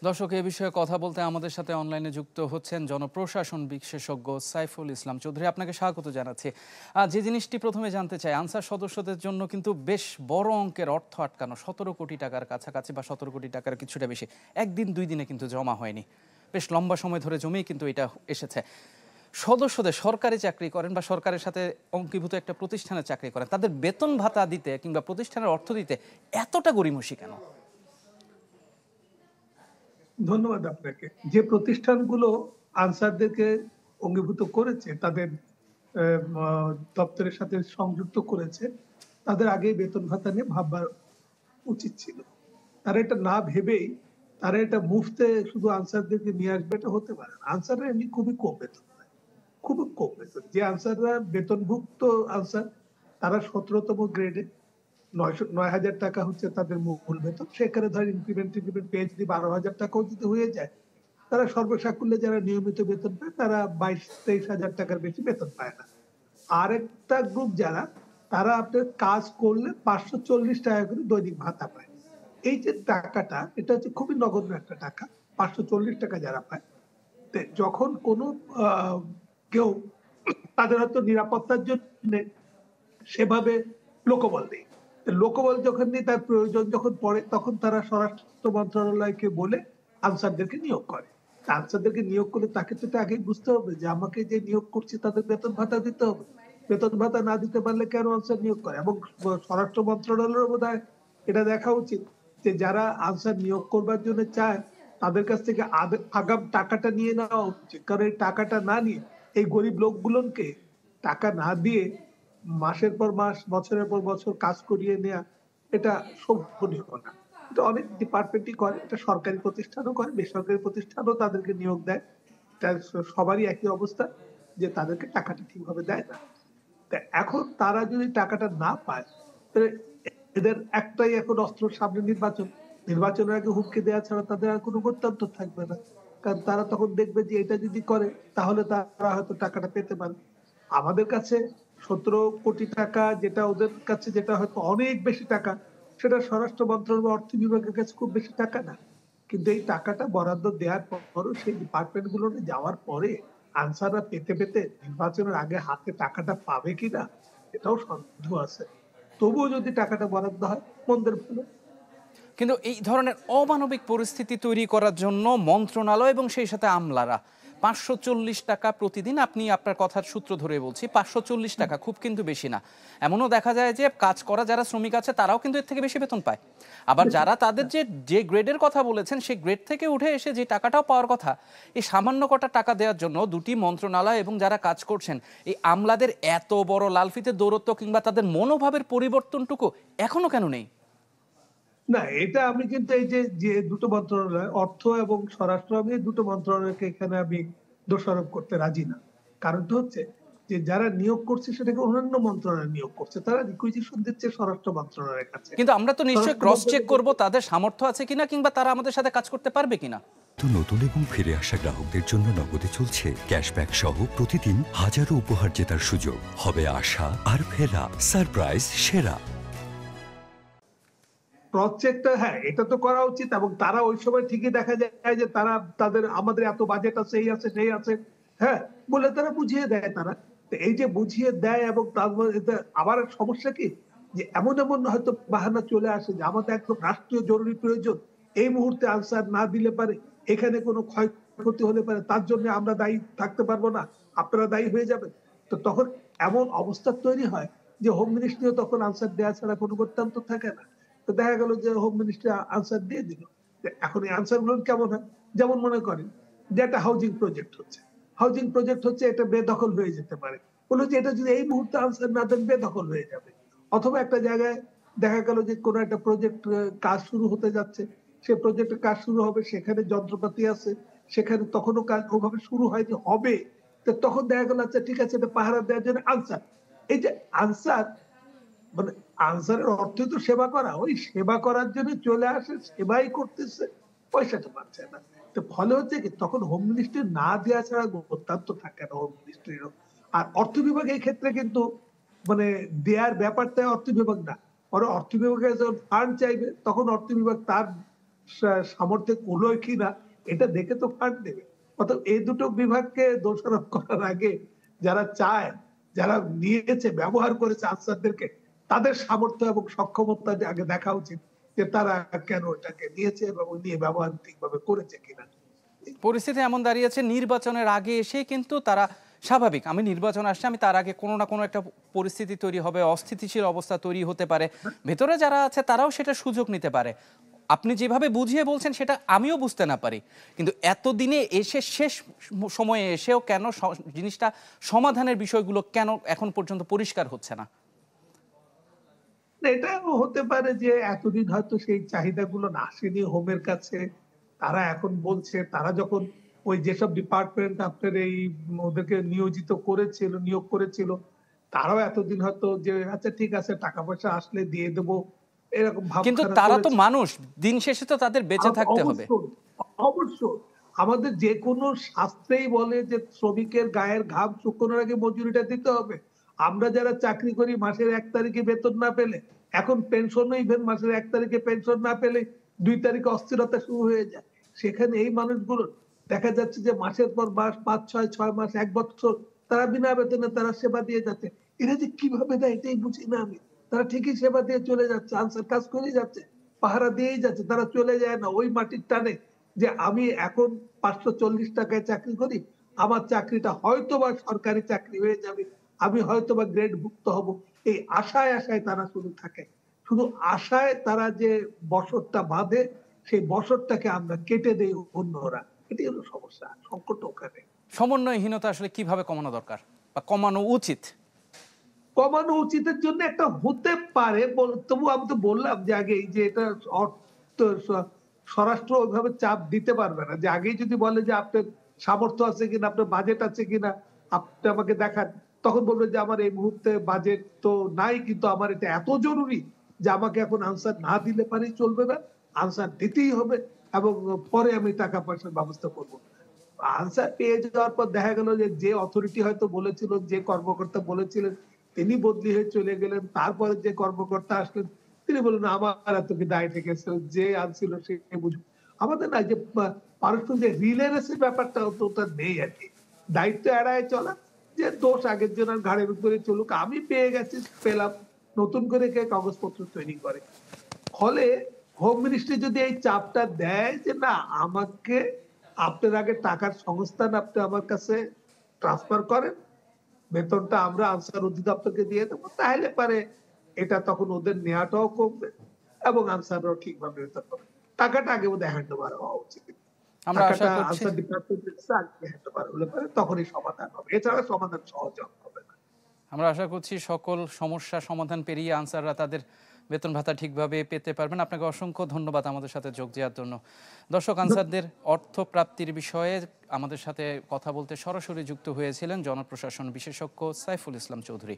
দর্শক, এ বিষয়ে কথা বলতে আমাদের সাথে অনলাইনে যুক্ত হচ্ছেন জনপ্রশাসন বিশেষজ্ঞ সাইফুল ইসলাম চৌধুরী। আপনাকে স্বাগত জানাচ্ছি। যে জিনিসটি প্রথমে জানতে চাই, আনসার সদস্যদের জন্য কিন্তু বেশ বড় অঙ্কের অর্থ আটকানো, ১৭ কোটি টাকার কাছাকাছি বা ১৭ কোটি টাকার কিছুটা বেশি, একদিন দুই দিনে কিন্তু জমা হয়নি, বেশ লম্বা সময় ধরে জমেই কিন্তু এটা এসেছে। সদস্যদের সরকারি চাকরি করেন বা সরকারের সাথে অঙ্গীভূত একটা প্রতিষ্ঠানে চাকরি করেন, তাদের বেতন ভাতা দিতে কিংবা প্রতিষ্ঠানের অর্থ দিতে এতটা গড়িমসি কেন? ধন্যবাদ আপনাকে। যে প্রতিষ্ঠানগুলো আনসারদেরকে অঙ্গীভূত করেছে, তাদের দপ্তরের সাথে সংযুক্ত করেছে, তাদের আগেই বেতন ভাতা নিয়ে ভাববার উচিত ছিল। তারা এটা না ভেবেই তারা এটা মুফতে শুধু আনসারদেরকে নিয়ে আসবে, এটা হতে পারে না। আনসাররা এমনি খুবই কম বেতন পায়, খুবই কম বেতন। যে আনসাররা বেতনভুক্ত আনসার, তারা ১৭তম গ্রেডে, ৯,০০০ টাকা হচ্ছে তাদের মূল বেতন। সেখানে ধর ইনক্রিমেন্ট পেয়ে যদি ১২,০০০ টাকাও যদি হয়ে যায়, তারা সর্বসাকুল্যে যারা নিয়মিত বেতন পায় তারা ২২-২৩,০০০ টাকার বেশি বেতন পায় না। আরেকটা গ্রুপ যারা, তারা আপনার কাজ করলে ৫৪০ টাকা করে দৈনিক ভাতা পায়। এই যে টাকাটা, এটা হচ্ছে খুবই নগণ্য একটা টাকা। ৫৪০ টাকা যারা পায়, যখন কোনো কেউ তাদের হয়তো নিরাপত্তার জন্য সেভাবে লোকবল নেই, লোকবল যখন নেই, তার প্রয়োজন যখন পড়ে, তখন তারা স্বরাষ্ট্র মন্ত্রণালয়কে বলে আনসারদেরকে নিয়োগ করে। আনসারদেরকে নিয়োগ করলে তাকে তো এটা আগেই বুঝতে হবে যে আমাকে যে নিয়োগ করছে তাদের বেতন ভাতা দিতে হবে। বেতন ভাতা না দিতে পারলে কেন আনসার নিয়োগ করে? এবং স্বরাষ্ট্র মন্ত্রণালয়ের বোধহয় এটা দেখা উচিত যে যারা আনসার নিয়োগ করবার জন্য চায়, তাদের কাছ থেকে আগাম টাকাটা নিয়ে নেওয়া উচিত। কারণ এই টাকাটা না নিয়ে, এই গরিব লোকগুলোকে টাকা না দিয়ে মাসের পর মাস, বছরের পর বছর কাজ করিয়ে নেয়া, এটা শোভনীয় না। এটা অনেক ডিপার্টমেন্টই করে, এটা সরকারি প্রতিষ্ঠানও করে, বেসরকারি প্রতিষ্ঠানও তাদেরকে নিয়োগ দেয়। এটা সবারই একই অবস্থা, যে তাদেরকে টাকাটা ঠিকভাবে দেয় না। তা এখন তারা যদি টাকাটা না পায়, তাহলে এদের একটাই এখন অস্ত্র, সামনে নির্বাচন। নির্বাচনের আগে হুমকি দেওয়া ছাড়া তাদের আর কোনো গত্যন্তর থাকবে না। কারণ তারা তখন দেখবে যে এটা যদি করে, তাহলে তারা হয়তো টাকাটা পেতে পারে। আমাদের কাছে ১৭ কোটি টাকা, যেটা ওদের কাছে যেটা হয়তো অনেক বেশি টাকা, সেটা স্বরাষ্ট্র মন্ত্রণালয় বা অর্থ বিভাগের কাছে খুব বেশি টাকা না। কিন্তু এই টাকাটা বরাদ্দ দেওয়ার পরও, সেই ডিপার্টমেন্ট গুলোতে যাওয়ার পরে আনসাররা পেতে পেতে নির্বাচনের আগে হাতে টাকাটা পাবে কিনা, এটাও সন্দেহ আছে। তবুও যদি টাকাটা বরাদ্দ হয়, মন্দের ভালো। কিন্তু এই ধরনের অমানবিক পরিস্থিতি তৈরি করার জন্য মন্ত্রণালয় এবং সেই সাথে আমলারা ৫৪০ টাকা প্রতিদিন, আপনি আপনার কথার সূত্র ধরে বলছি, ৫৪০ টাকা খুব কিন্তু বেশি না। এমনও দেখা যায় যে কাজ করা যারা শ্রমিক আছে তারাও কিন্তু এর থেকে বেশি বেতন পায়। আবার যারা তাদের যে যে গ্রেডের কথা বলেছেন, সেই গ্রেড থেকে উঠে এসে যে টাকাটাও পাওয়ার কথা, এই সামান্য কটা টাকা দেওয়ার জন্য দুটি মন্ত্রণালয় এবং যারা কাজ করছেন, এই আমলাদের এত বড় লালফিতে দৌরত্ব কিংবা তাদের মনোভাবের পরিবর্তনটুকু এখনো কেন নেই? না, এটা আমি কিন্তু এই যে যে দুটো মন্ত্রণালয়, অর্থ এবং স্বরাষ্ট্র, আমি এই দুটো মন্ত্রণালয়কে এখানে আমি দোষারোপ করতে রাজি না। কারণটা হচ্ছে যে যারা নিয়োগ করছে সেটাকে অন্যান্য মন্ত্রণালয় নিয়োগ করছে, তারা রিকুইজিশন দিচ্ছে স্বরাষ্ট্র মন্ত্রণালয়ের কাছে। কিন্তু আমরা তো নিশ্চয়ই স্বরাষ্ট্র ক্রস চেক মন্ত্রণালয় করব তাদের সামর্থ্য আছে কিনা কিংবা তারা আমাদের সাথে কাজ করতে পারবে কিনা। তো নতুন এবং ফিরে আসা গ্রাহকদের জন্য নগদে চলছে ক্যাশব্যাক সহ প্রতিদিন হাজারো উপহার জেতার সুযোগ। হবে আশা আর ফেরা, সারপ্রাইজ সেরা। ক্রস চেকটা, হ্যাঁ, এটা তো করা উচিত। এবং তারা ওই সময় ঠিকই দেখা যায় যে তারা তাদের, আমাদের এত বাজেট আছে, এই আছে সেই আছে, হ্যাঁ, বলে তারা বুঝিয়ে দেয়। তারা তো এই যে বুঝিয়ে দেয়, এবং তারপর আবার সমস্যা কি, যে এমন এমন হয়তো বাহানা চলে আসে যে আমাদের একদম রাষ্ট্রীয় জরুরি প্রয়োজন, এই মুহূর্তে আনসার না দিলে পারে এখানে কোনো ক্ষয়ক্ষতি হলে পারে, তার জন্য আমরা দায়ী থাকতে পারবো না, আপনারা দায়ী হয়ে যাবেন। তো তখন এমন অবস্থা তৈরি হয় যে হোম মিনিস্ট্রিও তখন আনসার দেওয়া ছাড়া কোনো গত্যন্তর থাকে না। তো দেখা গেল যে হোম মিনিস্ট্রি আনসার দিয়ে দিল। এখন এই আনসার গুলো কেমন হয়? যেমন মনে করেন যে একটা হাউজিং প্রজেক্ট হচ্ছে, হাউজিং প্রজেক্ট হচ্ছে, এটা বেদখল হয়ে যেতে পারে। বললো যে এটা যদি এই মুহূর্তে আনসার না দেন, বেদখল হয়ে যাবে। অথবা একটা জায়গায় দেখা গেল যে কোনো একটা প্রজেক্ট কাজ শুরু হতে যাচ্ছে, সে প্রজেক্টের কাজ শুরু হবে, সেখানে যন্ত্রপাতি আছে, সেখানে তখনও কাজ ওভাবে শুরু হয়নি, হবে। তো তখন দেখা গেল আচ্ছা ঠিক আছে, এটা পাহারা দেওয়ার জন্য আনসার। এই যে আনসার, মানে আনসারের অর্থ তো সেবা করা, ওই সেবা করার জন্য চলে আসে, সেবাই করতেছে, পয়সাটা পাচ্ছে না। তো ফলে হচ্ছে কি, তখন হোম মিনিস্ট্রি না দেওয়া ছাড়া গত্যন্তর থাকে না হোম মিনিস্ট্রিরও। আর অর্থ বিভাগ এই ক্ষেত্রে কিন্তু, মানে দেয়ার ব্যাপারটা অর্থ বিভাগ না, পরে অর্থ বিভাগে যখন ফান্ড চাইবে, তখন অর্থ বিভাগ তার সামর্থ্যে কুলোয় কিনা এটা দেখে তো ফান্ড দেবে। অর্থাৎ এই দুটো বিভাগকে দোষারোপ করার আগে যারা চায়, যারা নিয়েছে, ব্যবহার করেছে আনসারদেরকে, তাদের সামর্থ্য এবং সক্ষমতা আগে দেখা উচিত যে তারা কেন এটাকে নিয়েছে এবং নিয়ে ব্যবহার ঠিকভাবে করেছে কিনা। পরিস্থিতি এমন দাঁড়িয়েছে, নির্বাচনের আগে এসে কিন্তু তারা স্বাভাবিক, আমি নির্বাচন আসছে, আমি তার আগে কোনো না কোনো একটা পরিস্থিতি তৈরি হবে, অস্থিতিশীল অবস্থা তৈরি হতে পারে, ভেতরে যারা আছে তারাও সেটা সুযোগ নিতে পারে। আপনি যেভাবে বুঝিয়ে বলছেন সেটা আমিও বুঝতে না পারি, কিন্তু এতদিনে এসে শেষ সময়ে এসেও কেন জিনিসটা সমাধানের বিষয়গুলো কেন এখন পর্যন্ত পরিষ্কার হচ্ছে না? এটাও হতে পারে যে এতদিন হয়তো সেই চাহিদাগুলো না আসেনি হোমের কাছে, তারা এখন বলছে, তারা যখন ওই যেসব ডিপার্টমেন্ট আপনার এই ওদেরকে নিয়োগ করেছিল, তারাও এতদিন হয়তো যে আচ্ছা ঠিক আছে টাকা পয়সা আসলে দিয়ে দেবো এরকম কিন্তু ভাবখানা তারা তো করেছে। মানুষ, দিন শেষে তো তাদের বেঁচে থাকতে হবে। অবশ্যই, অবশ্যই। আমাদের যে কোনো শাস্ত্রেই বলে যে শ্রমিকের গায়ের ঘাম শুকোনোর আগে মজুরিটা দিতে হবে। আমরা যারা চাকরি করি মাসের ১ তারিখে বেতন না পেলে, এখন পেনশনও ইভেন মাসের ১ তারিখে পেনশন না পেলে ২ তারিখে অস্থিরতা শুরু হয়ে যায়। সেখানে এই মানুষগুলো দেখা যাচ্ছে যে মাসের পর মাস ৫, ৬ মাস, ১ বছর তারা বিনা বেতনে তারা সেবা দিয়ে যাচ্ছে। এরা যে কিভাবে দেয় এটাই বুঝি না আমি। তারা ঠিকই সেবা দিয়ে চলে যাচ্ছে, আনসার কাজ করেই যাচ্ছে, পাহারা দিয়েই যাচ্ছে, তারা চলে যায় না ওই মাটির টানে যে আমি এখন ৫৪০ টাকায় চাকরি করি, আমার চাকরিটা হয়তোবা সরকারি চাকরি হয়ে যাবে, আমি হয়তোবা গ্রেড ভুক্ত হব, এই আশায় আশায় তারা শুধু থাকে। শুধু আশায় তারা যে বছরটা বাঁধে, সেই বছরটাকে আমরা কেটে দেই অন্যরা। এটাই হলো সমস্যা, সংকট ওখানে। সমন্বয়হীনতা আসলে কিভাবে কমানো দরকার বা কমানো উচিত? কমানো উচিতের জন্য একটা হতে পারে, তবু আমি তো বললাম যে আগেই যে এটা অর্থ স্বরাষ্ট্র ওইভাবে চাপ দিতে পারবে না, যে আগেই যদি বলে যে আপনার সামর্থ্য আছে কিনা, আপনার বাজেট আছে কিনা, আপনি আমাকে দেখান, তখন বলবে যে আমার এই মুহূর্তে বাজেট তো নাই, কিন্তু আমার এটা এত জরুরি যে আমাকে এখন আনসার না দিলে পারেই চলবে না, আনসার দিতেই হবে এবং পরে আমি টাকা পয়সার ব্যবস্থা করব। আনসার পেয়ে যাওয়ার পর দেখা গেল যে যে অথরিটি হয়তো বলেছিল, যে কর্মকর্তা বলেছিলেন তিনি বদলি হয়ে চলে গেলেন, তারপরে যে কর্মকর্তা আসলেন তিনি বললেন আমার এত কি দায় থেকে গেছে, যে আনছিল সে বুঝুক। আমাদের না যে পারস্পরিক যে রিলে রেসের ব্যাপারটা অতটা নেই আর কি, দায়িত্ব এড়ায় চলা, যে দোষ আগের জনের ঘাড়ের উপরে চলুক, আমি পেয়ে গেছি পেলাম, নতুন করে কে কাগজপত্র তৈরি করে। ফলে হোম মিনিস্ট্রি যদি এই চাপটা দেয় যে না আমাকে আপনার আগে টাকার সংস্থান আপনি আমার কাছে ট্রান্সফার করেন, বেতনটা আমরা আনসার অধিদপ্তরকে দিয়ে দেবো, তাহলে পারে এটা তখন ওদের নেওয়াটাও কমবে এবং আনসাররাও ঠিকভাবে বেতন পাবে। টাকাটা আগে ওদের হ্যান্ড ওভার হওয়া উচিত। আমরা আশা টাকাটা করছি আনসার ডিপার্টমেন্টের কাছে আগে হ্যান্ড ওভার হলে পারে তখনই সমাধান হবে, এছাড়া সমাধান সহজ হবে না। আমরা আশা করছি সকল সমস্যা সমাধান পেরিয়ে আনসাররা তাদের বেতন ভাতা ঠিকভাবে পেতে পারবেন। আপনাকে অসংখ্য ধন্যবাদ আমাদের সাথে যোগ দেওয়ার জন্য। দর্শক, আনসারদের অর্থ প্রাপ্তির বিষয়ে আমাদের সাথে কথা বলতে সরাসরি যুক্ত হয়েছিলেন জনপ্রশাসন বিশেষজ্ঞ সাইফুল ইসলাম চৌধুরী।